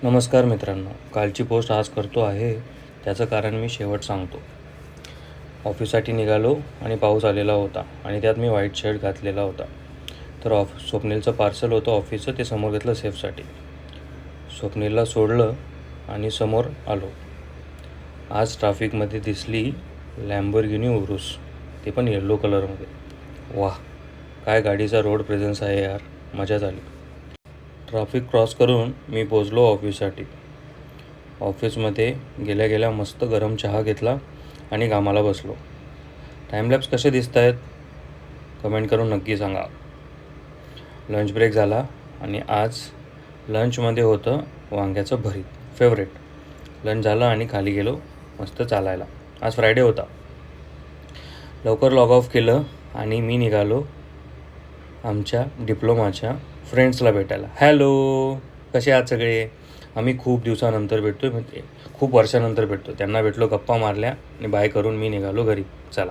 नमस्कार मित्रांनो, कालची पोस्ट आज करतो आहे त्याचं कारण मी शेवट सांगतो. ऑफिससाठी निघालो आणि पाऊस आलेला होता आणि त्यात मी व्हाईट शर्ट घातलेला होता. तर स्वप्नीलचं पार्सल होतं ऑफिसचं, ते समोर घेतलं सेफसाठी. स्वप्नीलला सोडलं आणि समोर आलो. आज ट्रॅफिकमध्ये दिसली लॅम्बोर्गिनी उरुस, ते पण येल्लो कलरमध्ये. वाह, काय गाडीचा रोड प्रेझेन्स आहे यार, मजा झाली. ट्रॅफिक क्रॉस करून मी पोचलो ऑफिससाठी. ऑफिसमध्ये गेल्या गेल्या मस्त गरम चहा घेतला आणि कामाला बसलो. टाईमलॅप्स कसे दिसत आहेत कमेंट करून नक्की सांगा. लंच ब्रेक झाला आणि आज लंचमध्ये होतं वांग्याचं भरीत, फेवरेट. लंच झालं आणि खाली गेलो मस्त चालायला. आज फ्रायडे होता. लवकर लॉग ऑफ केलं आणि मी निघालो आमच्या डिप्लोमाच्या फ्रेंड्सला भेटायला. हॅलो, कसे आहात सगळे? आम्ही खूप दिवसानंतर भेटतो, म्हणजे खूप वर्षानंतर भेटतो. त्यांना भेटलो, गप्पा मारल्या आणि बाय करून मी निघालो घरी. चला.